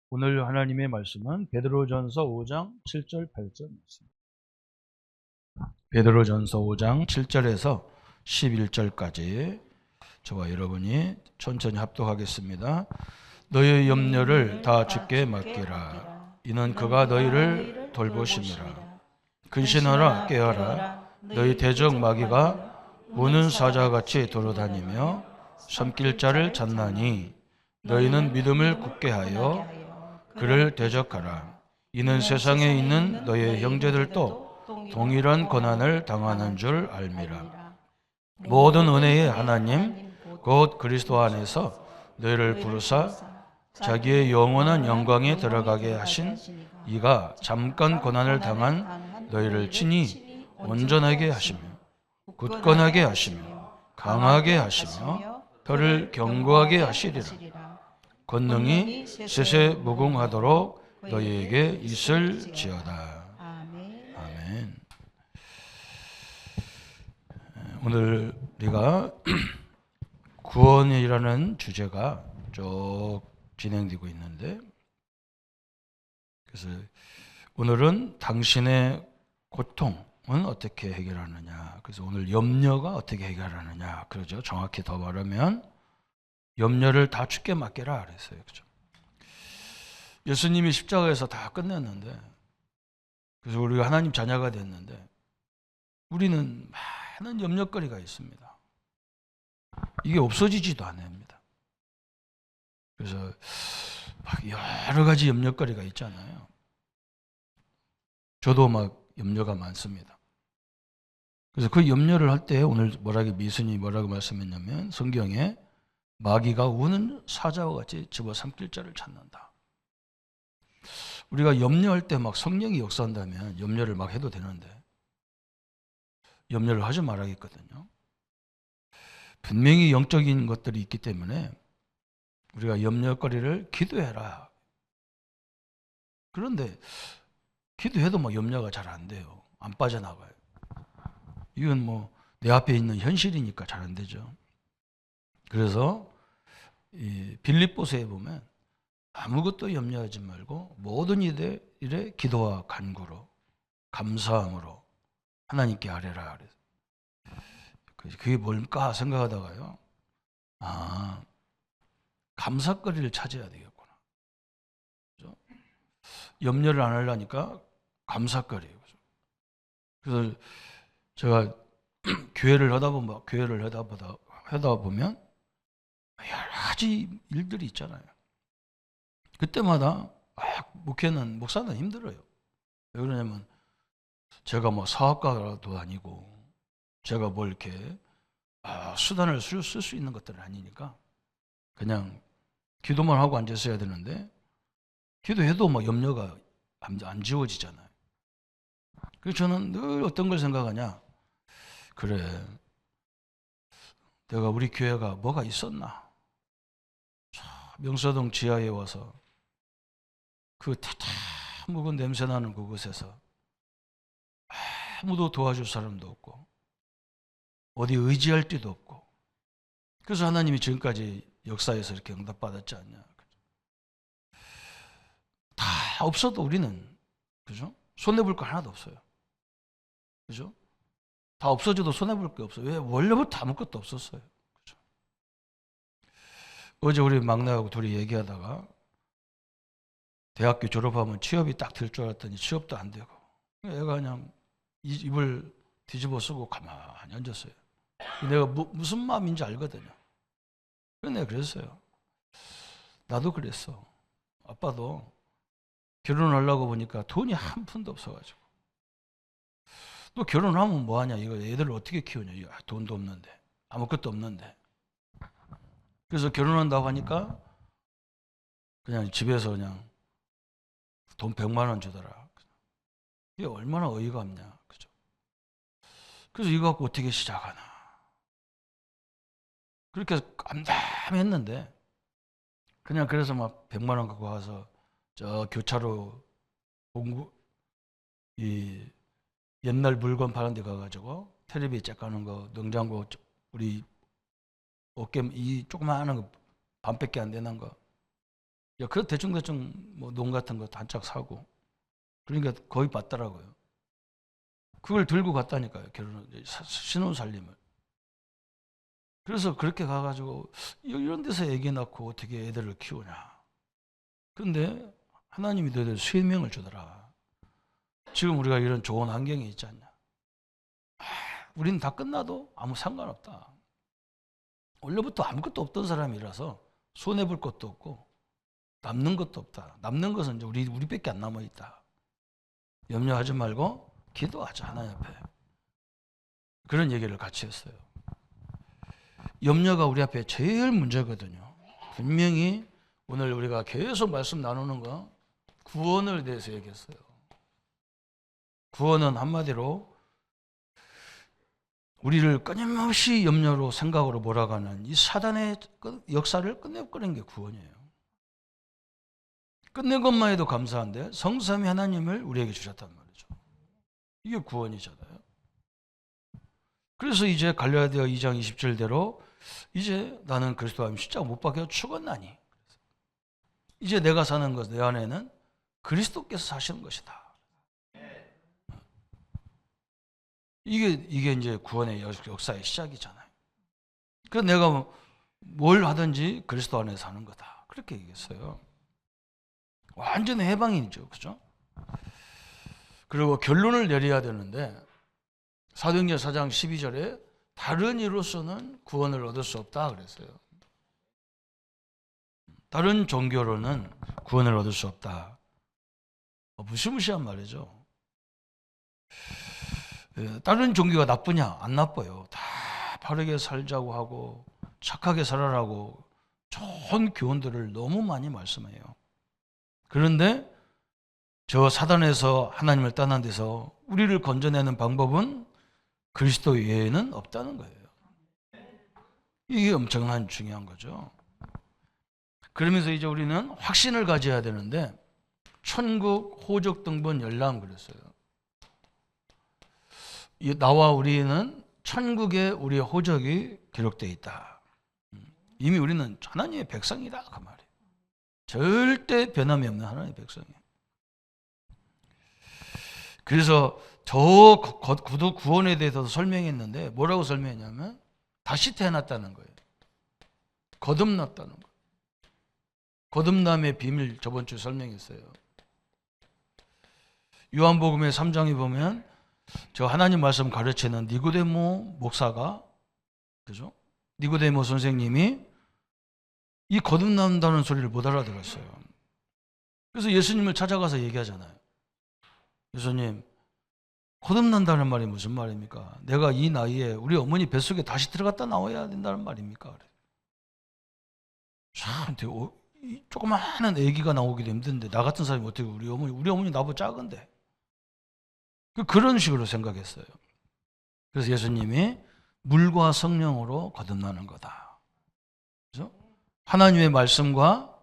오늘 하나님의 말씀은 베드로전서 5장 7절 8절 말씀. 베드로전서 5장 7절에서 11절까지 저와 여러분이 천천히 합독하겠습니다. 너희의 염려를 다 주께 맡기라. 이는 그가 너희를 돌보심이라. 근신하라 깨어라. 너희 대적 마귀가 우는 사자같이 돌아다니며 섬길 자를 찾나니 너희는 믿음을 굳게 하여 그를 대적하라. 이는 세상에 있는 너희 형제들도 동일한 고난을 당하는 줄 알미라. 모든 은혜의 하나님 곧 그리스도 안에서 너희를 부르사 자기의 영원한 영광에 들어가게 하신 이가 잠깐 고난을 당한 너희를 친히 온전하게 하시며 굳건하게 하시며 강하게 하시며 너를 견고하게 하시리라. 권능이 세세 무궁하도록 너희에게 있을지어다. 아멘. 오늘 우리가 구원이라는 주제가 쭉 진행되고 있는데, 그래서 오늘은 당신의 고통은 어떻게 해결하느냐, 그래서 오늘 염려가 어떻게 해결하느냐, 그러죠. 정확히 더 말하면 염려를 다 주께 맡겨라 그랬어요. 그죠? 예수님이 십자가에서 다 끝냈는데, 그래서 우리가 하나님 자녀가 됐는데 우리는 많은 염려거리가 있습니다. 이게 없어지지도 않습니다. 그래서 막 여러 가지 염려거리가 있잖아요. 저도 막 염려가 많습니다. 그래서 그 염려를 할 때 오늘 미순이 뭐라고 말씀했냐면, 성경에 마귀가 우는 사자와 같이 집어삼킬 자를 찾는다. 우리가 염려할 때 막 성령이 역사한다면 염려를 막 해도 되는데 염려를 하지 말아야겠거든요. 분명히 영적인 것들이 있기 때문에 우리가 염려거리를 기도해라. 그런데 기도해도 뭐 염려가 잘 안 돼요. 안 빠져나가요. 이건 뭐 내 앞에 있는 현실이니까 잘 안 되죠. 그래서 이 빌립보서에 보면 아무것도 염려하지 말고 모든 일에 기도와 간구로 감사함으로 하나님께 아뢰라. 그게 뭘까 생각하다가요, 감사거리를 찾아야 되겠구나. 그죠? 염려를 안 하려니까 감사거리예요. 그래서 제가 교회를 하다 보면 여러 가지 일들이 있잖아요. 그때마다 목사는 힘들어요. 왜 그러냐면 제가 뭐 사업가도 아니고 제가 뭘 이렇게 수단을 쓸 수 있는 것들은 아니니까 그냥 기도만 하고 앉아 있어야 되는데, 기도해도 뭐 염려가 안 지워지잖아요. 그래서 저는 늘 어떤 걸 생각하냐, 그래, 내가 우리 교회가 뭐가 있었나, 명서동 지하에 와서 그 묵은 냄새 나는 그곳에서 아무도 도와줄 사람도 없고 어디 의지할 데도 없고, 그래서 하나님이 지금까지 역사에서 이렇게 응답받았지 않냐. 다 없어도 우리는, 그죠? 손해볼 거 하나도 없어요. 그죠? 다 없어져도 손해볼 게 없어요. 왜? 원래부터 아무것도 없었어요. 그죠? 어제 우리 막내하고 둘이 얘기하다가 대학교 졸업하면 취업이 딱 될 줄 알았더니 취업도 안 되고, 애가 그냥 입을 뒤집어 쓰고 가만히 앉았어요. 내가 무슨 마음인지 알거든요. 그래서 내가 그랬어요. 나도 그랬어. 아빠도 결혼하려고 보니까 돈이 한 푼도 없어가지고, 또 결혼하면 뭐하냐, 이거 애들을 어떻게 키우냐, 이거 돈도 없는데, 아무것도 없는데. 그래서 결혼한다고 하니까 그냥 집에서 그냥 돈 100만 원 주더라. 이게 얼마나 어이가 없냐, 그죠? 그래서 이거 갖고 어떻게 시작하나, 그렇게 암담했는데, 그냥 그래서 막 100만 원 갖고 와서 저 교차로 이 옛날 물건 파는 데 가가지고 텔레비 째까는 거, 냉장고 우리 어깨 이 조그마한 거 반밖에 안 되는 거 그 대충 뭐 농 같은 거 단짝 사고 그러니까 거의 받더라고요. 그걸 들고 갔다니까요. 신혼 살림을. 그래서 그렇게 가가지고 이런 데서 애기 낳고 어떻게 애들을 키우냐. 그런데 하나님이 너희들 수명을 주더라. 지금 우리가 이런 좋은 환경에 있지 않냐. 우리는 다 끝나도 아무 상관없다. 원래부터 아무것도 없던 사람이라서 손해볼 것도 없고 남는 것도 없다. 남는 것은 이제 우리밖에 안 남아있다. 염려하지 말고 기도하자, 하나님 앞에. 그런 얘기를 같이 했어요. 염려가 우리 앞에 제일 문제거든요. 분명히 오늘 우리가 계속 말씀 나누는 거 구원을 대해서 얘기했어요. 구원은 한마디로 우리를 끊임없이 염려로 생각으로 몰아가는 이 사단의 역사를 끝내버리는 게 구원이에요. 끝낸 것만 해도 감사한데 성삼위 하나님을 우리에게 주셨단 말이죠. 이게 구원이잖아요. 그래서 이제 갈라디아 2장 20절대로 이제 나는 그리스도 안에 십자가 못 박혀 죽었나니 이제 내가 사는 것 내 안에는 그리스도께서 사시는 것이다. 이게 이제 구원의 역사의 시작이잖아요. 그래서 내가 뭘 하든지 그리스도 안에 사는 거다. 그렇게 얘기했어요. 완전 해방이죠. 그죠? 그리고 결론을 내려야 되는데 사도행전 4장 12절에 다른 이로서는 구원을 얻을 수 없다 그랬어요. 다른 종교로는 구원을 얻을 수 없다. 무시무시한 말이죠. 다른 종교가 나쁘냐? 안 나빠요. 다 바르게 살자고 하고 착하게 살아라고 좋은 교훈들을 너무 많이 말씀해요. 그런데 저 사단에서 하나님을 떠난 데서 우리를 건져내는 방법은 그리스도 외에는 없다는 거예요. 이게 엄청난 중요한 거죠. 그러면서 이제 우리는 확신을 가져야 되는데 천국 호적 등본 열람 그랬어요. 나와 우리는 천국에 우리의 호적이 기록되어 있다. 이미 우리는 하나님의 백성이다 그 말이에요. 절대 변함이 없는 하나님의 백성이에요. 그래서 저 구원에 대해서도 설명했는데 뭐라고 설명했냐면 다시 태어났다는 거예요. 거듭났다는 거예요. 거듭남의 비밀 저번 주에 설명했어요. 요한복음의 3장에 보면 저 하나님 말씀 가르치는 니고데모 목사가 그죠? 니고데모 선생님이 이 거듭난다는 소리를 못 알아들었어요. 그래서 예수님을 찾아가서 얘기하잖아요. 예수님, 거듭난다는 말이 무슨 말입니까? 내가 이 나이에 우리 어머니 뱃속에 다시 들어갔다 나와야 된다는 말입니까? 참, 조그마한 아기가 나오기도 힘든데 나 같은 사람이 어떻게 우리 어머니 나보다 작은데 그런 식으로 생각했어요. 그래서 예수님이 물과 성령으로 거듭나는 거다. 그죠? 하나님의 말씀과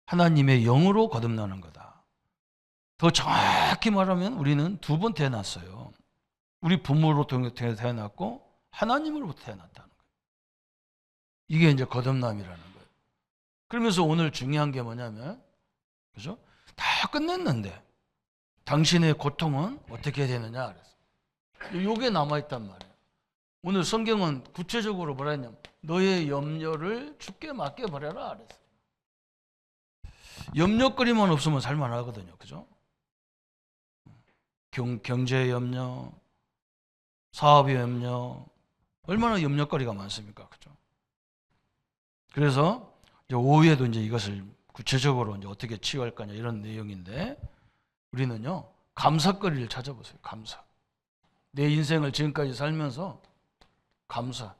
하나님의 영으로 거듭나는 거다. 더 정확히 말하면 우리는 두 번 태어났어요. 우리 부모로부터 태어났고 하나님으로부터 태어났다는 거예요. 이게 이제 거듭남이라는 거예요. 그러면서 오늘 중요한 게 뭐냐면 그죠? 다 끝냈는데 당신의 고통은 어떻게 되느냐 그랬어요. 요게 남아있단 말이에요. 오늘 성경은 구체적으로 뭐라 했냐면 너의 염려를 주께 맡겨버려라 그랬어요. 염려거리만 없으면 살만하거든요. 그죠? 경제의 염려, 사업의 염려, 얼마나 염려거리가 많습니까? 그죠? 그래서 이제 오후에도 이제 이것을 구체적으로 이제 어떻게 치유할 거냐 이런 내용인데 우리는요, 감사거리를 찾아보세요. 감사. 내 인생을 지금까지 살면서 감사.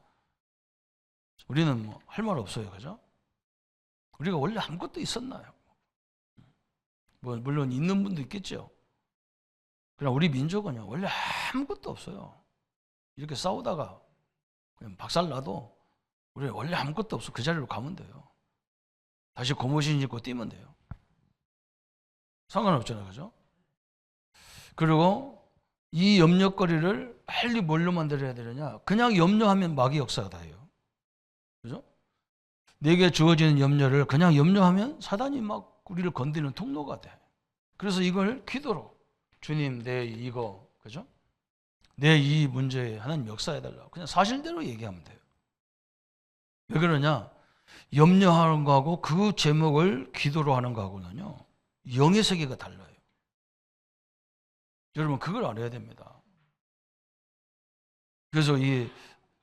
우리는 뭐 할 말 없어요. 그죠? 우리가 원래 아무것도 있었나요? 뭐 물론 있는 분도 있겠죠. 그러나 우리 민족은요, 원래 아무것도 없어요. 이렇게 싸우다가 그냥 박살나도 우리 원래 아무것도 없어. 그 자리로 가면 돼요. 다시 고무신 입고 뛰면 돼요. 상관없잖아요. 그죠? 그리고 이 염려거리를 빨리 뭘로 만들어야 되느냐? 그냥 염려하면 마귀 역사가 다 해요. 그죠? 내게 주어지는 염려를 그냥 염려하면 사단이 막 우리를 건드리는 통로가 돼. 그래서 이걸 기도로 주님 내 이거 그죠? 내 이 문제에 하나님 역사해달라고 그냥 사실대로 얘기하면 돼요. 왜 그러냐? 염려하는 거하고 그 제목을 기도로 하는 거하고는요 영의 세계가 달라요. 여러분 그걸 알아야 됩니다. 그래서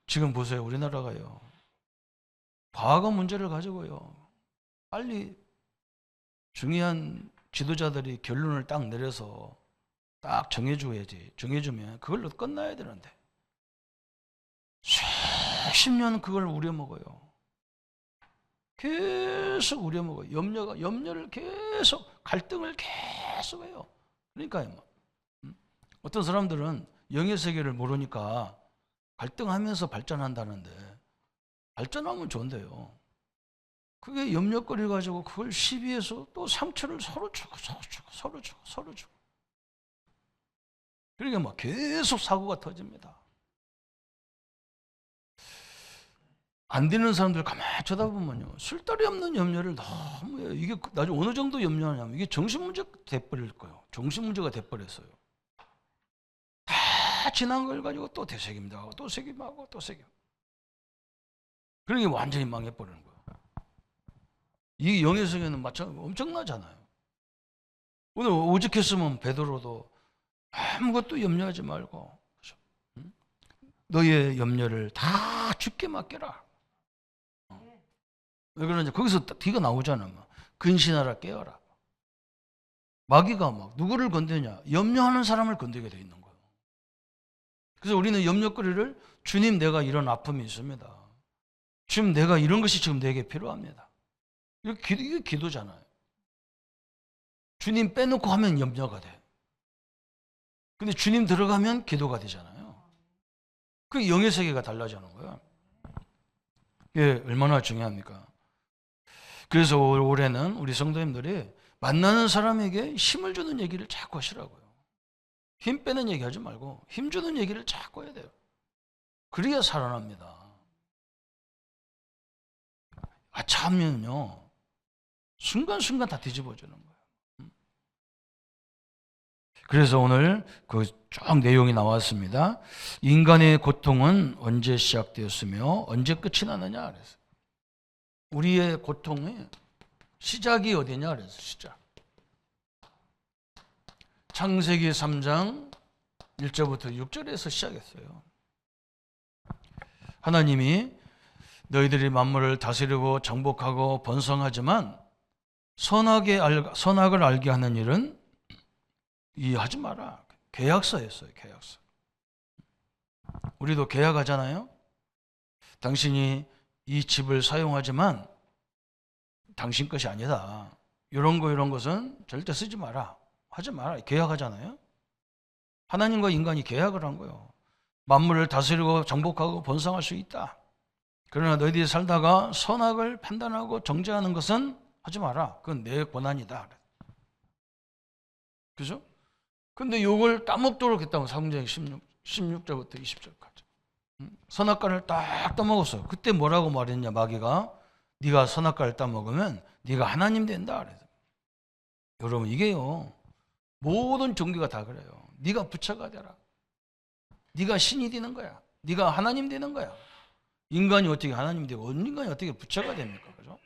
지금 보세요. 우리나라가요 과거 문제를 가지고요 빨리 중요한 지도자들이 결론을 딱 내려서 딱 정해줘야지. 정해주면 그걸로 끝나야 되는데 수십 년 그걸 우려먹어요. 계속 우려먹어요. 염려를 계속 갈등을 계속 해요. 그러니까요. 어떤 사람들은 영의 세계를 모르니까 갈등하면서 발전한다는데 발전하면 좋은데요. 그게 염려거리 가지고 그걸 시비해서 또 상처를 서로 주고 서로 주고 그러니까 막 계속 사고가 터집니다. 안 되는 사람들 가만히 쳐다보면요 술자리 없는 염려를 너무 해요. 이게 나중에 어느 정도 염려하냐면 이게 정신문제가 돼버릴 거예요. 정신문제가 돼버렸어요. 다 지난 걸 가지고 또 되새김하고 또 새김하고 또 새김. 그러니까 완전히 망해버리는 거예요. 이 영의 세계는 엄청나잖아요. 오늘 오죽했으면 베드로도 아무것도 염려하지 말고 너의 염려를 다 주께 맡겨라. 왜 그러냐? 거기서 뒤가 나오잖아. 근신하라 깨어라. 마귀가 막 누구를 건드냐? 염려하는 사람을 건드게 돼 있는 거예요. 그래서 우리는 염려거리를 주님 내가 이런 아픔이 있습니다. 주님 내가 이런 것이 지금 내게 필요합니다. 이게 기도잖아요. 주님 빼놓고 하면 염려가 돼. 근데 주님 들어가면 기도가 되잖아요. 그 영의 세계가 달라지는 거예요. 이게 얼마나 중요합니까? 그래서 올해는 우리 성도님들이 만나는 사람에게 힘을 주는 얘기를 자꾸 하시라고요. 힘 빼는 얘기 하지 말고 힘 주는 얘기를 자꾸 해야 돼요. 그래야 살아납니다. 아차하면요 순간순간 다 뒤집어지는 거예요. 그래서 오늘 그 쭉 내용이 나왔습니다. 인간의 고통은 언제 시작되었으며 언제 끝이 나느냐 그래서 우리의 고통의 시작이 어디냐 그래서 시작. 창세기 3장 1절부터 6절에서 시작했어요. 하나님이 너희들이 만물을 다스리고 정복하고 번성하지만 선악을 알게 하는 일은 하지 마라. 계약서였어요. 계약서. 우리도 계약하잖아요. 당신이 이 집을 사용하지만 당신 것이 아니다. 이런 것은 절대 쓰지 마라. 하지 마라. 계약하잖아요. 하나님과 인간이 계약을 한 거예요. 만물을 다스리고 정복하고 번성할 수 있다. 그러나 너희들이 살다가 선악을 판단하고 정죄하는 것은 하지 마라. 그건 내 권한이다. 그죠? 근데 요걸 따먹도록 했다고 사도행전 16절부터 20절까지. 선악과를 딱 따먹었어요. 그때 뭐라고 말했냐 마귀가 네가 선악과를 따먹으면 네가 하나님 된다. 그래서 여러분 이게요 모든 종교가 다 그래요. 네가 부처가 되라. 네가 신이 되는 거야. 네가 하나님 되는 거야. 인간이 어떻게 하나님 되고 인간이 어떻게 부처가 됩니까? 그죠?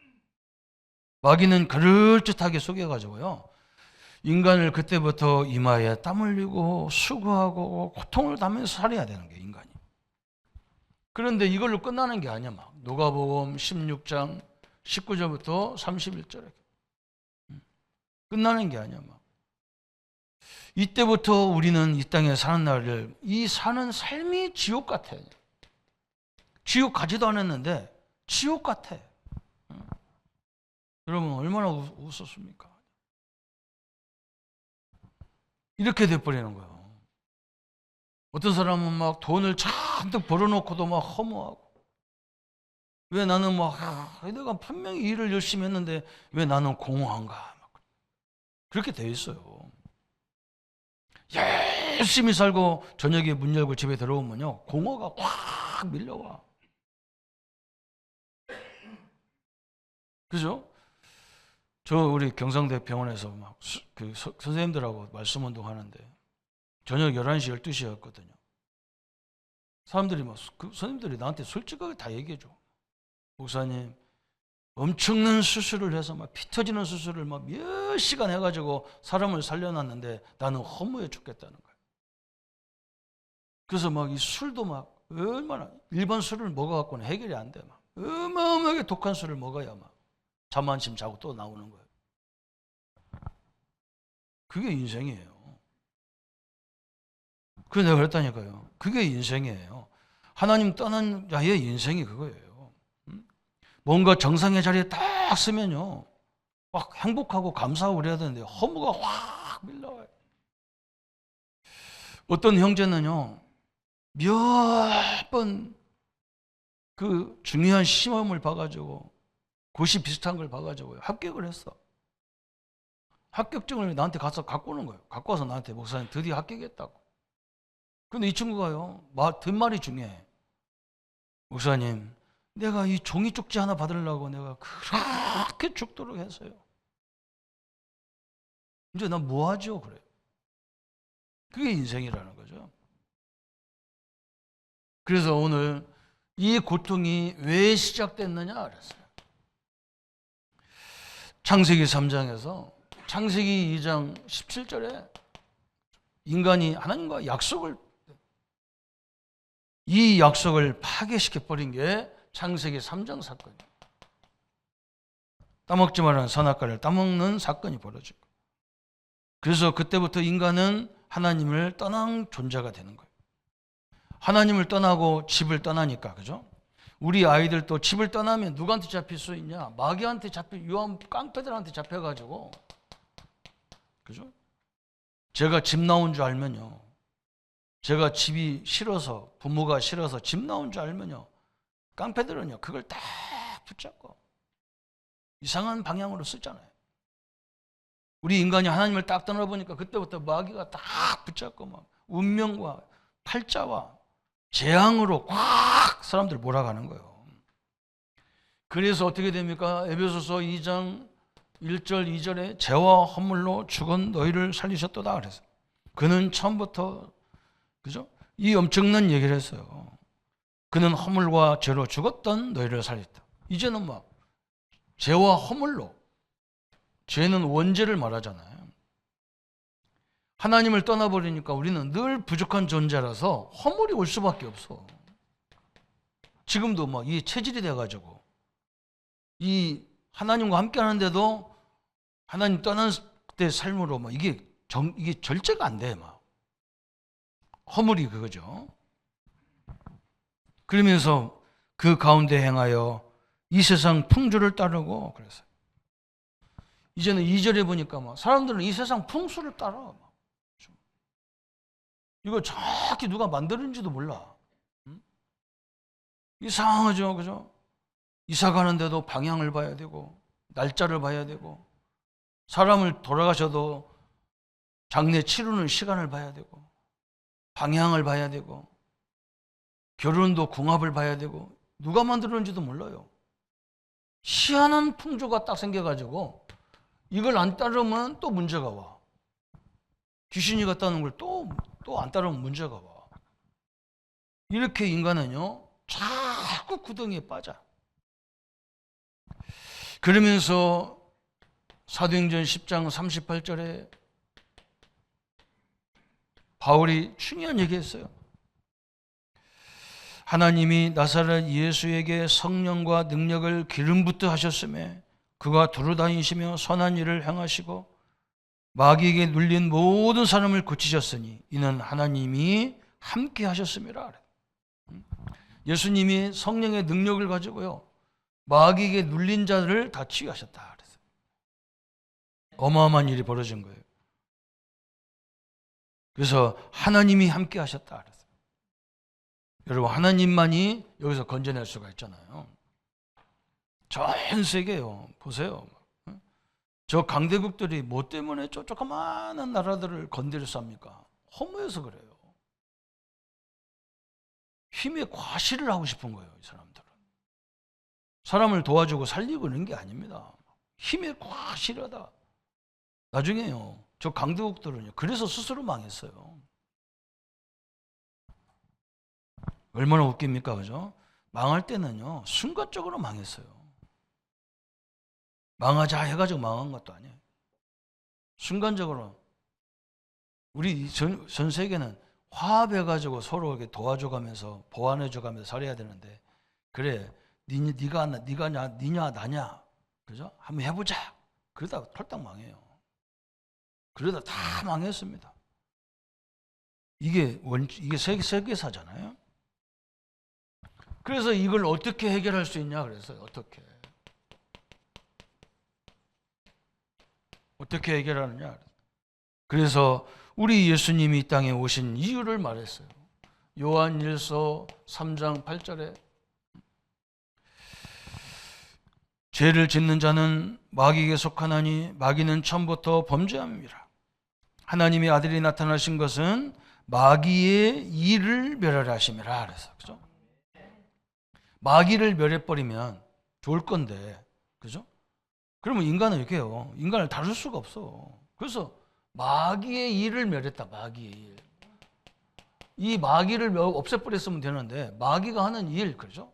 마귀는 그럴듯하게 속여가지고요 인간을 그때부터 이마에 땀 흘리고 수고하고 고통을 당하면서 살아야 되는 게 인간이. 그런데 이걸로 끝나는 게 아니야. 막 누가복음 16장 19절부터 31절에 끝나는 게 아니야. 막 이때부터 우리는 이 땅에 사는 날을 이 사는 삶이 지옥 같아. 지옥 가지도 않았는데 지옥 같아. 여러분 얼마나 웃었습니까? 이렇게 돼버리는 거예요. 어떤 사람은 막 돈을 잔뜩 벌어놓고도 막 허무하고 왜 나는 내가 분명히 일을 열심히 했는데 왜 나는 공허한가 그렇게 돼 있어요. 열심히 살고 저녁에 문 열고 집에 들어오면요 공허가 확 밀려와. 그죠? 저 우리 경상대 병원에서 막 그 선생님들하고 말씀 운동하는데 저녁 11시, 12시였거든요. 사람들이 막 그 선생님들이 나한테 솔직하게 다 얘기해 줘. 목사님, 엄청난 수술을 해서 막 피 터지는 수술을 막 몇 시간 해가지고 사람을 살려놨는데 나는 허무해 죽겠다는 거예요. 그래서 막 이 술도 막 얼마나 일반 술을 먹어갖고는 해결이 안 돼. 막 어마어마하게 독한 술을 먹어야 막 잠 한숨 자고 또 나오는 거예요. 그게 인생이에요. 그래서 내가 그랬다니까요. 그게 인생이에요. 하나님 떠난 자의 인생이 그거예요. 뭔가 정상의 자리에 딱 쓰면요, 막 행복하고 감사하고 그래야 되는데 허무가 확 밀려와요. 어떤 형제는요, 몇 번 그 중요한 시험을 봐가지고 고시 비슷한 걸 봐가지고 합격을 했어. 합격증을 나한테 가서 갖고 오는 거예요. 갖고 와서 나한테 목사님 드디어 합격했다고. 근데 이 친구가요, 뒷말이 중요해. 목사님, 내가 이 종이 쪽지 하나 받으려고 내가 그렇게 죽도록 했어요. 이제 난 뭐 하죠? 그래. 그게 인생이라는 거죠. 그래서 오늘 이 고통이 왜 시작됐느냐 그랬어요. 창세기 3장에서 창세기 2장 17절에 인간이 하나님과 이 약속을 파괴시켜버린 게 창세기 3장 사건이에요. 따먹지 말라는 선악과를 따먹는 사건이 벌어지고, 그래서 그때부터 인간은 하나님을 떠난 존재가 되는 거예요. 하나님을 떠나고 집을 떠나니까, 그죠? 우리 아이들도 집을 떠나면 누구한테 잡힐 수 있냐? 마귀한테 유한 깡패들한테 잡혀가지고, 그죠? 제가 집 나온 줄 알면요, 제가 집이 싫어서, 부모가 싫어서 집 나온 줄 알면요, 깡패들은요 그걸 딱 붙잡고 이상한 방향으로 쓰잖아요. 우리 인간이 하나님을 딱 떠나보니까 그때부터 마귀가 딱 붙잡고 막 운명과 팔자와 재앙으로 꽉 사람들을 몰아가는 거예요. 그래서 어떻게 됩니까? 에베소서 2장 1절 2절에 죄와 허물로 죽은 너희를 살리셨도다 그래서 그는 처음부터, 그죠? 이 엄청난 얘기를 했어요. 그는 허물과 죄로 죽었던 너희를 살렸다. 이제는 막 죄와 허물로, 죄는 원죄를 말하잖아요. 하나님을 떠나버리니까 우리는 늘 부족한 존재라서 허물이 올 수밖에 없어. 지금도 막 이 체질이 돼가지고 이 하나님과 함께 하는데도 하나님 떠난 때 삶으로 막 이게 절제가 안 돼. 막 허물이 그거죠. 그러면서 그 가운데 행하여 이 세상 풍조를 따르고 그랬어요. 이제는 2절에 보니까 막 사람들은 이 세상 풍수를 따라. 이거 정확히 누가 만드는지도 몰라. 이상하죠, 그죠? 이사 가는데도 방향을 봐야 되고, 날짜를 봐야 되고, 사람을 돌아가셔도 장례 치르는 시간을 봐야 되고, 방향을 봐야 되고, 결혼도 궁합을 봐야 되고, 누가 만들었는지도 몰라요. 희한한 풍조가 딱 생겨가지고 이걸 안 따르면 또 문제가 와. 귀신이 같다는 걸 또 안 따르면 문제가 와. 이렇게 인간은요 자꾸 구덩이에 빠져. 그러면서 사도행전 10장 38절에 바울이 중요한 얘기했어요. 하나님이 나사렛 예수에게 성령과 능력을 기름붓듯 하셨음에 그가 두루다니시며 선한 일을 행하시고 마귀에게 눌린 모든 사람을 고치셨으니 이는 하나님이 함께 하셨음이라. 예수님이 성령의 능력을 가지고요 마귀에게 눌린 자를 다 치유하셨다. 어마어마한 일이 벌어진 거예요. 그래서 하나님이 함께 하셨다. 여러분, 하나님만이 여기서 건져낼 수가 있잖아요. 전 세계요. 보세요. 저 강대국들이 뭐 때문에 저 조그마한 나라들을 건드릴 수 합니까? 허무해서 그래요. 힘의 과시를 하고 싶은 거예요, 이 사람들은. 사람을 도와주고 살리고 그런 게 아닙니다. 힘에 꽉 실어다. 나중에요. 저 강대국들은요. 그래서 스스로 망했어요. 얼마나 웃깁니까? 그죠? 망할 때는요. 순간적으로 망했어요. 망하자 해가지고 망한 것도 아니에요. 순간적으로. 우리 전 세계는 화합해가지고 서로 이렇게 도와줘가면서 보완해줘가면서 살아야 되는데, 그래 니가 니냐 나냐, 그죠? 한번 해보자. 그러다 털딱 망해요. 그러다 다 망했습니다. 이게 세계사잖아요. 그래서 이걸 어떻게 해결할 수 있냐 그랬어요. 어떻게 해결하느냐. 그래서 우리 예수님이 이 땅에 오신 이유를 말했어요. 요한일서 3장 8절에 죄를 짓는 자는 마귀에게 속하나니 마귀는 처음부터 범죄함이라. 하나님의 아들이 나타나신 것은 마귀의 일을 멸하려 하심이라 그래서, 그죠? 마귀를 멸해버리면 좋을 건데, 그죠? 그러면 인간은 이렇게 해요. 인간을 다룰 수가 없어. 그래서 마귀의 일을 멸했다. 마귀의 일. 이 마귀를 없애버렸으면 되는데 마귀가 하는 일, 그죠?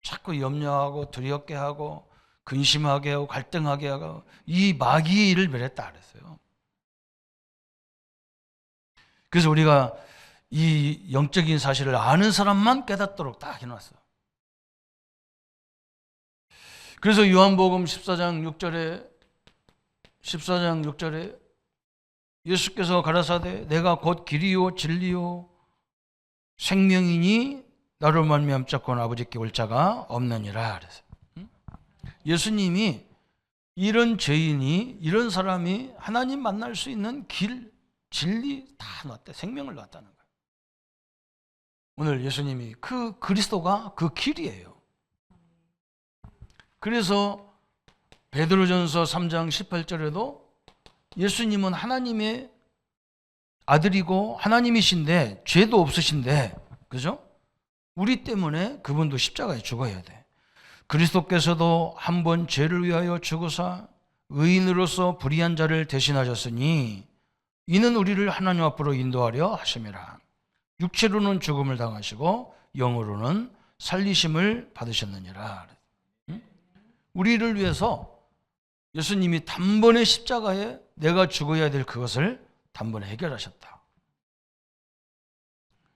자꾸 염려하고 두렵게 하고 근심하게 하고 갈등하게 하고, 이 마귀의 일을 멸했다 그랬어요. 그래서 우리가 이 영적인 사실을 아는 사람만 깨닫도록 딱 해놨어요. 그래서 요한복음 14장 6절에 예수께서 가라사대 내가 곧 길이요 진리요 생명이니 나로 말미암 잡고는 아버지께 올 자가 없느니라 그랬어요. 예수님이 이런 죄인이, 이런 사람이 하나님 만날 수 있는 길, 진리 다 놨대. 생명을 놨다는 거예요. 오늘 예수님이 그 그리스도가 그 길이에요. 그래서 베드로전서 3장 18절에도 예수님은 하나님의 아들이고 하나님이신데 죄도 없으신데, 그죠? 우리 때문에 그분도 십자가에 죽어야 돼. 그리스도께서도 한 번 죄를 위하여 죽으사 의인으로서 불의한 자를 대신하셨으니 이는 우리를 하나님 앞으로 인도하려 하심이라. 육체로는 죽음을 당하시고 영으로는 살리심을 받으셨느니라. 우리를 위해서 예수님이 단번에 십자가에 내가 죽어야 될 그것을 단번에 해결하셨다.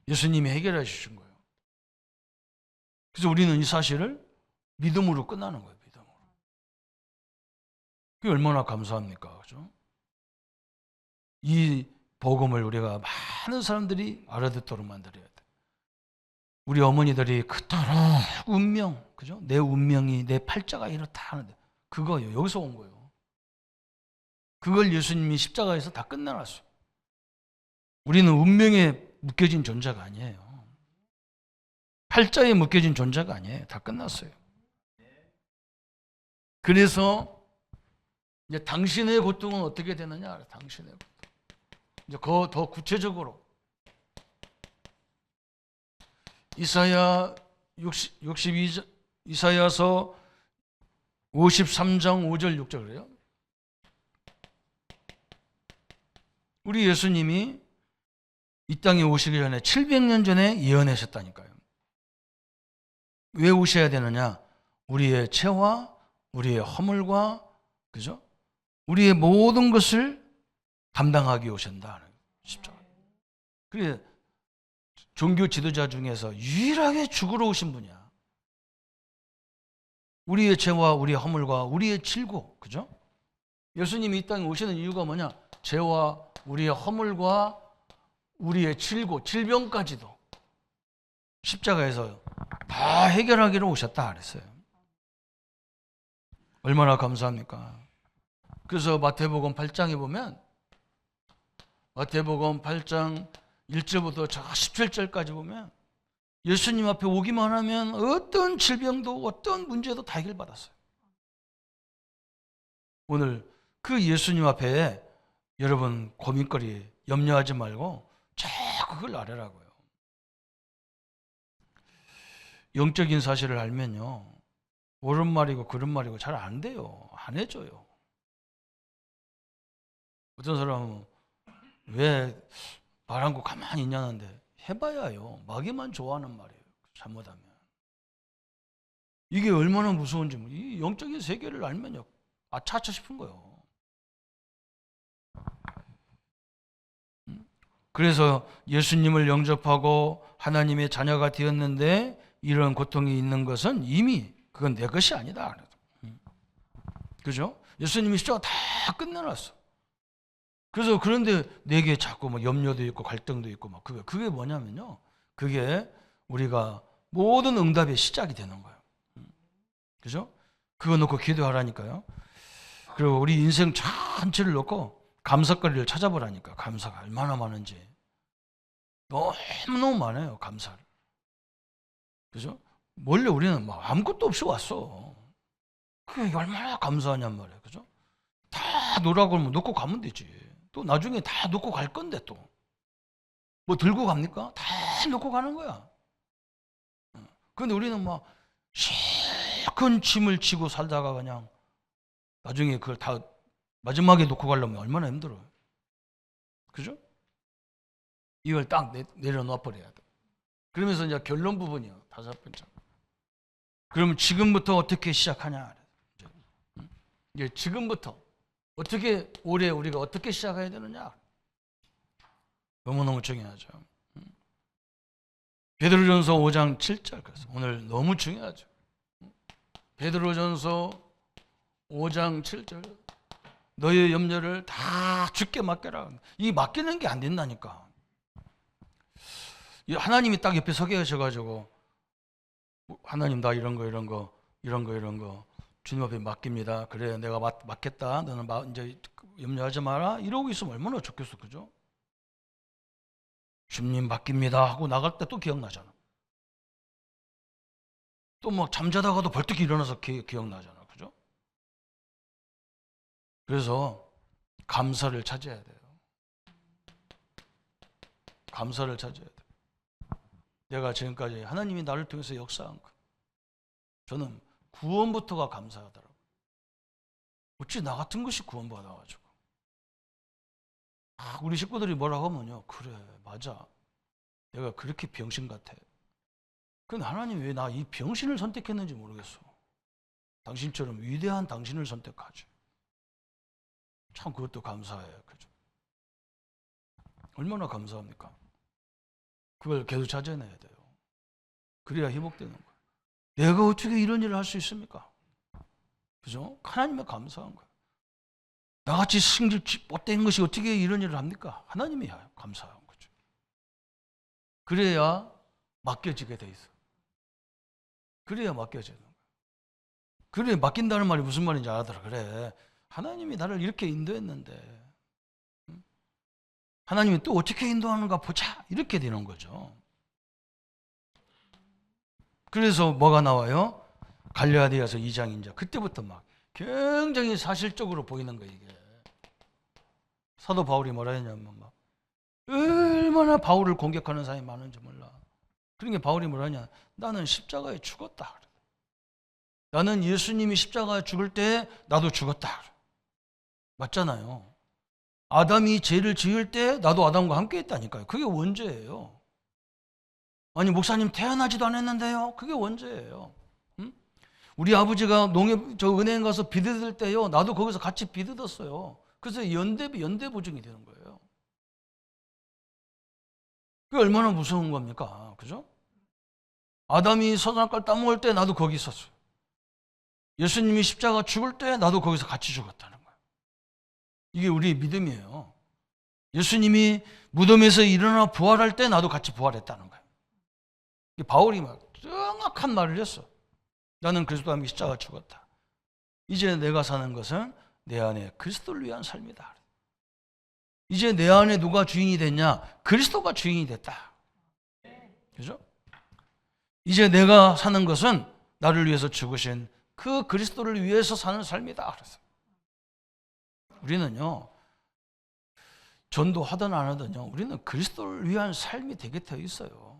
예수님이 해결해 주신 거예요. 그래서 우리는 이 사실을 믿음으로 끝나는 거예요. 믿음으로. 그게 얼마나 감사합니까? 그죠? 이 복음을 우리가 많은 사람들이 알아듣도록 만들어야 돼. 우리 어머니들이 그토록 운명, 그죠? 내 운명이, 내 팔자가 이렇다 하는데, 그거예요. 여기서 온 거예요. 그걸 예수님이 십자가에서 다 끝내놨어요. 우리는 운명에 묶여진 존재가 아니에요. 팔자에 묶여진 존재가 아니에요. 다 끝났어요. 그래서 이제 당신의 고통은 어떻게 되느냐? 당신의 고통. 이제 더 구체적으로 이사야서 53장 5절 6절 그래요. 우리 예수님이 이 땅에 오시기 전에 700년 전에 예언하셨다니까요. 왜 오셔야 되느냐? 우리의 죄와 우리의 허물과, 그죠? 우리의 모든 것을 감당하기 오신다. 십자가. 그래, 종교 지도자 중에서 유일하게 죽으러 오신 분이야. 우리의 죄와 우리의 허물과 우리의 질고, 그죠? 예수님이 이 땅에 오시는 이유가 뭐냐? 죄와 우리의 허물과 우리의 질고, 질병까지도 십자가에서 다 해결하기로 오셨다 그랬어요. 얼마나 감사합니까? 그래서 마태복음 8장에 보면, 마태복음 8장 1절부터 17절까지 보면 예수님 앞에 오기만 하면 어떤 질병도 어떤 문제도 다 해결받았어요. 오늘 그 예수님 앞에 여러분 고민거리 염려하지 말고 자꾸 그걸 알아라고요. 영적인 사실을 알면요, 옳은 말이고 그런 말이고 잘 안 돼요. 안 해줘요. 어떤 사람은 왜 말한 거 가만히 있냐는데 해봐야요. 마귀만 좋아하는 말이에요. 잘못하면. 이게 얼마나 무서운지 이 영적인 세계를 알면요. 아차차 싶은 거예요. 그래서 예수님을 영접하고 하나님의 자녀가 되었는데 이런 고통이 있는 것은 이미 그건 내 것이 아니다. 그죠? 예수님이 십자가 다 끝내놨어. 그래서 그런데 내게 자꾸 뭐 염려도 있고 갈등도 있고 막 그게 뭐냐면요. 그게 우리가 모든 응답의 시작이 되는 거예요. 그죠? 그거 놓고 기도하라니까요. 그리고 우리 인생 전체를 놓고 감사거리를 찾아보라니까. 감사가 얼마나 많은지. 너무너무 많아요. 감사를. 그죠? 원래 우리는 막 아무것도 없이 왔어. 그게 얼마나 감사하냔 말이에요. 그죠? 다 놓으라고 그러면 놓고 가면 되지. 또 나중에 다 놓고 갈 건데 또. 뭐 들고 갑니까? 다 놓고 가는 거야. 그런데 우리는 막 큰 짐을 지고 살다가 그냥 나중에 그걸 다 마지막에 놓고 가려면 얼마나 힘들어요. 그죠? 이걸 딱 내려놔 버려야 돼. 그러면서 이제 결론 부분이요. 5번째. 그러면 지금부터 어떻게 시작하냐? 이제 지금부터 어떻게 올해 우리가 어떻게 시작해야 되느냐? 너무너무 중요하죠. 베드로전서 5장 7절 그래서 오늘 너무 중요하죠. 베드로전서 5장 7절 너의 염려를 다 주께 맡겨라. 이 맡기는 게 안 된다니까. 하나님이 딱 옆에 서 계셔가지고 하나님 나 이런 거 주님 앞에 맡깁니다. 그래 내가 맡겠다. 너는 이제 염려하지 마라. 이러고 있으면 얼마나 좋겠어. 그죠? 주님 맡깁니다 하고 나갈 때 또 기억나잖아. 또 막 잠자다가도 벌떡 일어나서 기억나잖아. 그죠? 그래서 감사를 찾아야 돼요. 감사를 찾아야 돼요. 내가 지금까지 하나님이 나를 통해서 역사한 것. 저는 구원부터가 감사하더라고요. 어찌 나 같은 것이 구원받아가지고. 우리 식구들이 뭐라고 하면요. 그래 맞아. 내가 그렇게 병신 같아. 근데 하나님 왜 나 이 병신을 선택했는지 모르겠어. 당신처럼 위대한 당신을 선택하지. 참 그것도 감사해요. 그죠? 얼마나 감사합니까? 그걸 계속 찾아내야 돼요. 그래야 회복되는 거예요. 내가 어떻게 이런 일을 할 수 있습니까? 그죠? 하나님의 감사한 거예요. 나같이 승질 못된 것이 어떻게 이런 일을 합니까? 하나님이 감사한 거죠. 그래야 맡겨지게 돼 있어. 그래야 맡겨지는 거예요. 그래 맡긴다는 말이 무슨 말인지 알아들어. 그래 하나님이 나를 이렇게 인도했는데 하나님이 또 어떻게 인도하는가 보자. 이렇게 되는 거죠. 그래서 뭐가 나와요? 갈라디아서 2장인자 그때부터 막 굉장히 사실적으로 보이는 거예요. 이게 사도 바울이 뭐라 했냐면 막 얼마나 바울을 공격하는 사람이 많은지 몰라. 그러니까 바울이 뭐라 하냐? 나는 십자가에 죽었다. 나는 예수님이 십자가에 죽을 때 나도 죽었다. 맞잖아요. 아담이 죄를 지을 때 나도 아담과 함께 했다니까요. 그게 원죄예요. 아니 목사님 태어나지도 않았는데요. 그게 원죄예요. 응? 우리 아버지가 은행 가서 빚 뜯을 때요. 나도 거기서 같이 빚 뜯었어요. 그래서 연대 보증이 되는 거예요. 그게 얼마나 무서운 겁니까? 그죠? 아담이 선악과를 따먹을 때 나도 거기 있었어요. 예수님이 십자가 죽을 때 나도 거기서 같이 죽었다는 거예요. 이게 우리의 믿음이에요. 예수님이 무덤에서 일어나 부활할 때 나도 같이 부활했다는 거예요. 바울이 막 정확한 말을 했어. 나는 그리스도와 함께 십자가 죽었다. 이제 내가 사는 것은 내 안에 그리스도를 위한 삶이다. 이제 내 안에 누가 주인이 됐냐? 그리스도가 주인이 됐다. 그죠? 이제 내가 사는 것은 나를 위해서 죽으신 그 그리스도를 위해서 사는 삶이다. 그래서 우리는요, 전도하든 안 하든요, 우리는 그리스도를 위한 삶이 되게 되어 있어요.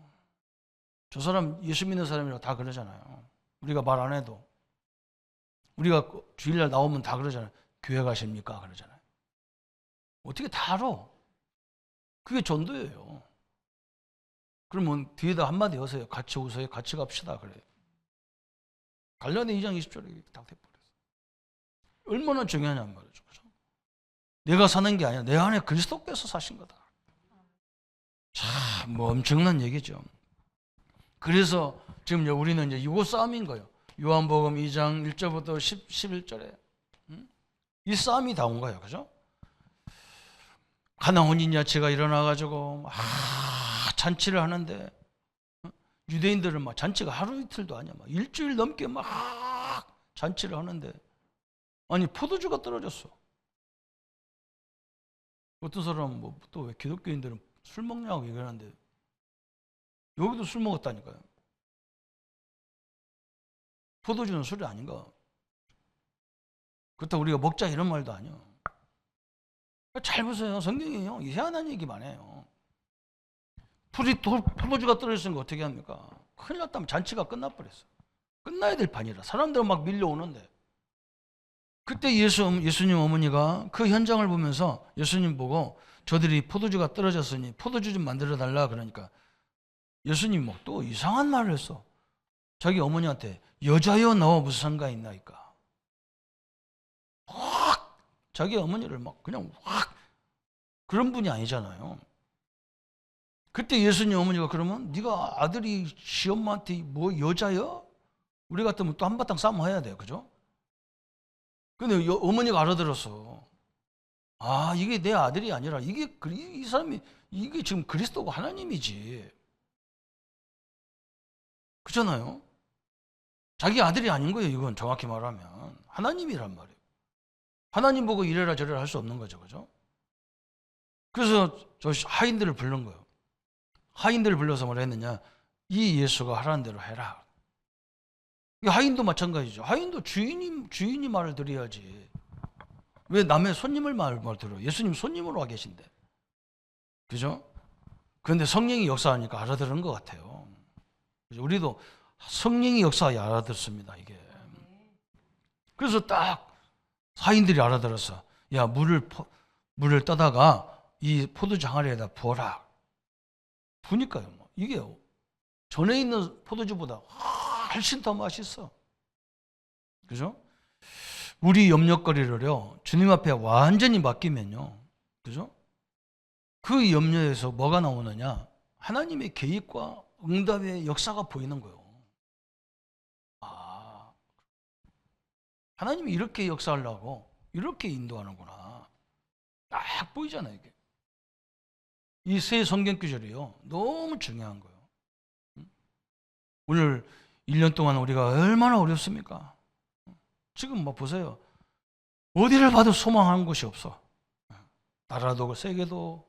저 사람 예수 믿는 사람이라고 다 그러잖아요. 우리가 말 안 해도. 우리가 주일날 나오면 다 그러잖아요. 교회 가십니까? 그러잖아요. 어떻게 다 알아? 그게 전도예요. 그러면 뒤에다 한마디 여세요. 같이 오세요. 같이 갑시다. 그래요. 갈라디아 2장 20절에 딱 돼버렸어요. 얼마나 중요하냔 말이죠. 그죠? 내가 사는 게 아니라 내 안에 그리스도께서 사신 거다. 참, 뭐 엄청난 얘기죠. 그래서 지금 우리는 이제 이거 싸움인 거예요. 요한복음 2장 1절부터 11절에 이 싸움이 다 온 거예요. 그죠? 가나 혼인잔치가 일어나가지고 잔치를 하는데 유대인들은 막 잔치가 하루 이틀도 아니야. 막 일주일 넘게 막 잔치를 하는데 아니 포도주가 떨어졌어. 어떤 사람은 뭐 또 왜 기독교인들은 술 먹냐고 얘기하는데 여기도 술 먹었다니까요. 포도주는 술이 아닌가? 그렇다고 우리가 먹자 이런 말도 아니야. 잘 보세요. 성경이요. 희한한 얘기만 해요. 포도주가 떨어졌으면 어떻게 합니까? 큰일 났다면 잔치가 끝나버렸어. 끝나야 될 판이라. 사람들은 막 밀려오는데. 그때 예수님 어머니가 그 현장을 보면서 예수님 보고 저들이 포도주가 떨어졌으니 포도주 좀 만들어 달라 그러니까 예수님 뭐 또 이상한 말을 했어. 자기 어머니한테 여자여 너 무슨 상관 있나니까. 확 자기 어머니를 막 그냥 확 그런 분이 아니잖아요. 그때 예수님 어머니가 그러면 네가 아들이 시엄마한테 뭐 여자여? 우리 같으면 또 한바탕 싸움 해야 돼요. 그죠? 근데 어머니가 알아들었어. 아, 이게 내 아들이 아니라 이 사람이 이게 지금 그리스도고 하나님이지. 그렇잖아요. 자기 아들이 아닌 거예요. 이건 정확히 말하면 하나님이란 말이에요. 하나님 보고 이래라 저래라 할 수 없는 거죠. 그죠? 그래서 저 하인들을 부른 거예요. 하인들을 불러서 뭐라 했느냐? 이 예수가 하라는 대로 해라. 하인도 마찬가지죠. 하인도 주인이 말을 들어야지. 왜 남의 손님을 말 들어요? 예수님 손님으로 와 계신데. 그죠? 그런데 성령이 역사하니까 알아들은 것 같아요. 우리도 성령이 역사하여 알아듣습니다. 이게. 그래서 딱 하인들이 알아들었어. 야, 물을 떠다가 이 포도주 항아리에다 부어라. 부니까요. 이게 전에 있는 포도주보다 훨씬 더 맛있어. 그죠? 우리 염려거리를요, 주님 앞에 완전히 맡기면요. 그죠? 그 염려에서 뭐가 나오느냐? 하나님의 계획과 응답의 역사가 보이는 거예요. 아, 하나님이 이렇게 역사하려고 이렇게 인도하는구나. 딱 보이잖아요, 이게. 이 세 성경 구절이요. 너무 중요한 거예요. 오늘 1년 동안 우리가 얼마나 어렵습니까? 지금 뭐 보세요. 어디를 봐도 소망하는 곳이 없어. 나라도 세계도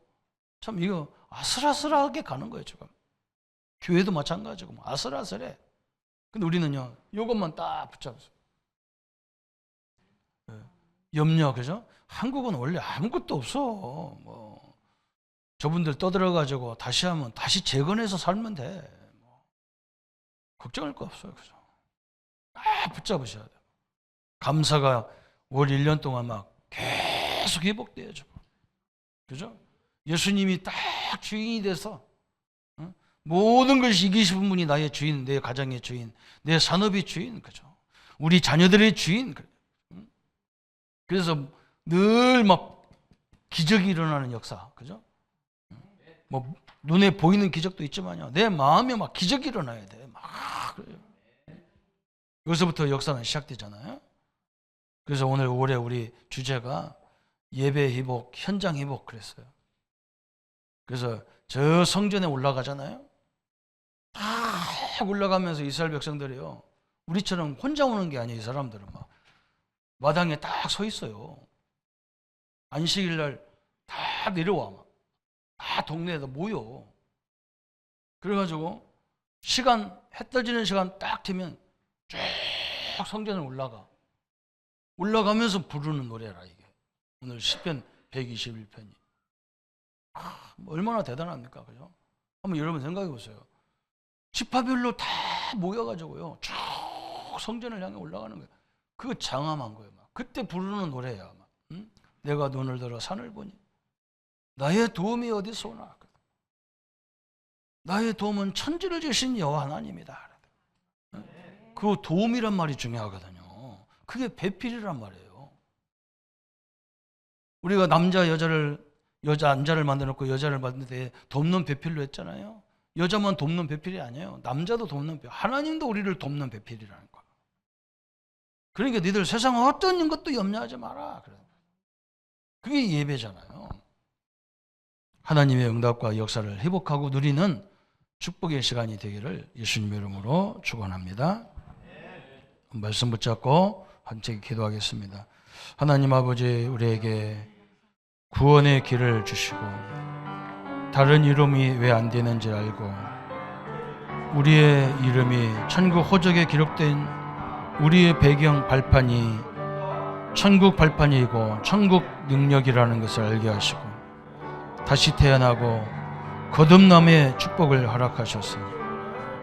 참 이거 아슬아슬하게 가는 거예요, 지금. 교회도 마찬가지고 아슬아슬해. 근데 우리는요, 이것만 딱 붙잡았어요. 염려, 그죠? 한국은 원래 아무것도 없어. 뭐 저분들 떠들어가지고 다시 하면 다시 재건해서 살면 돼. 뭐. 걱정할 거 없어요, 그죠? 붙잡으셔야 돼요. 감사가 올 1년 동안 막 계속 회복돼요, 지금. 그죠? 예수님이 딱 주인이 돼서 모든 것을 이기시는 분이 나의 주인, 내 가정의 주인, 내 산업의 주인, 그죠? 우리 자녀들의 주인. 그래서 늘 막 기적이 일어나는 역사, 그죠? 뭐 눈에 보이는 기적도 있지만요, 내 마음에 막 기적이 일어나야 돼. 막 그래요. 여기서부터 역사는 시작되잖아요. 그래서 오늘 올해 우리 주제가 예배 회복, 현장 회복 그랬어요. 그래서 저 성전에 올라가잖아요. 딱 올라가면서 이스라엘 백성들이요, 우리처럼 혼자 오는 게 아니에요. 이 사람들은 막 마당에 딱 서 있어요. 안식일 날 다 내려와. 막. 다 동네에다 모여. 그래가지고 해 떨어지는 시간 딱 되면 쭉 성전을 올라가면서 부르는 노래라 이게. 오늘 시편 121편이. 얼마나 대단합니까, 그죠? 한번 여러분 생각해 보세요. 지파별로 다 모여가지고요, 쭉 성전을 향해 올라가는 거예요. 그 장엄한 거예요. 그때 부르는 노래야. 응? 내가 눈을 들어 산을 보니 나의 도움이 어디서 오나? 나의 도움은 천지를 지으신 여호와 하나님이다. 그 도움이란 말이 중요하거든요. 그게 배필이란 말이에요. 우리가 남자를 만들어 놓고 여자를 만드는데 돕는 배필로 했잖아요. 여자만 돕는 배필이 아니에요. 남자도 돕는 배필. 하나님도 우리를 돕는 배필이라는 거예요. 그러니까 너희들 세상 어떤 것도 염려하지 마라. 그게 예배잖아요. 하나님의 응답과 역사를 회복하고 누리는 축복의 시간이 되기를 예수님의 이름으로 축원합니다. 말씀 붙잡고 한번 기도하겠습니다. 하나님 아버지, 우리에게 구원의 길을 주시고 다른 이름이 왜 안 되는지 알고 우리의 이름이 천국 호적에 기록된 우리의 배경 발판이 천국 발판이고 천국 능력이라는 것을 알게 하시고 다시 태어나고 거듭남의 축복을 허락하셨으니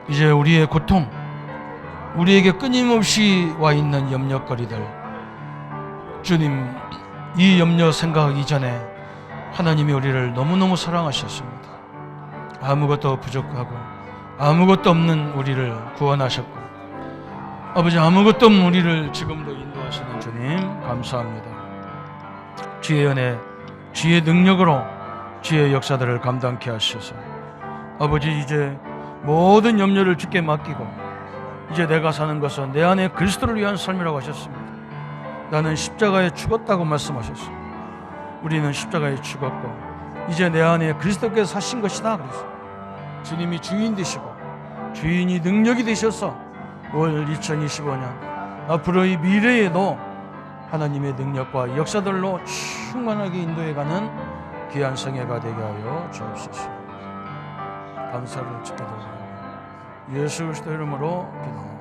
이제 우리의 고통, 우리에게 끊임없이 와 있는 염려거리들, 주님, 이 염려 생각하기 전에 하나님이 우리를 너무너무 사랑하셨습니다. 아무것도 부족하고 아무것도 없는 우리를 구원하셨고 아버지, 아무것도 없는 우리를 지금도 인도하시는 주님 감사합니다. 주의 은혜, 주의 능력으로 주의 역사들을 감당케 하셔서 아버지, 이제 모든 염려를 주께 맡기고 이제 내가 사는 것은 내 안에 그리스도를 위한 삶이라고 하셨습니다. 나는 십자가에 죽었다고 말씀하셨습니다. 우리는 십자가에 죽었고 이제 내 안에 그리스도께서 사신 것이다. 그래서 주님이 주인 되시고 주인이 능력이 되셔서 올 2025년 앞으로의 미래에도 하나님의 능력과 역사들로 충만하게 인도해가는 귀한 성회가 되게 하여 주옵소서. 감사를 주께 드립니다. 예수 그리스도 이름으로 기도합니다.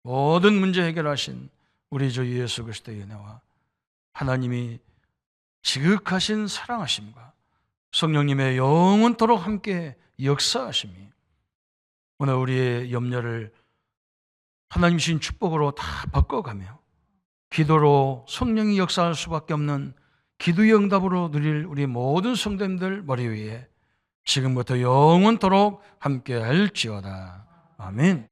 모든 문제 해결하신 우리 주 예수 그리스도의 은혜와 하나님이 지극하신 사랑하심과 성령님의 영원토록 함께 역사하심이 오늘 우리의 염려를 하나님 주신 축복으로 다 바꿔가며 기도로 성령이 역사할 수밖에 없는 기도의 응답으로 누릴 우리 모든 성도님들 머리 위에 지금부터 영원토록 함께 할지어다. 아멘.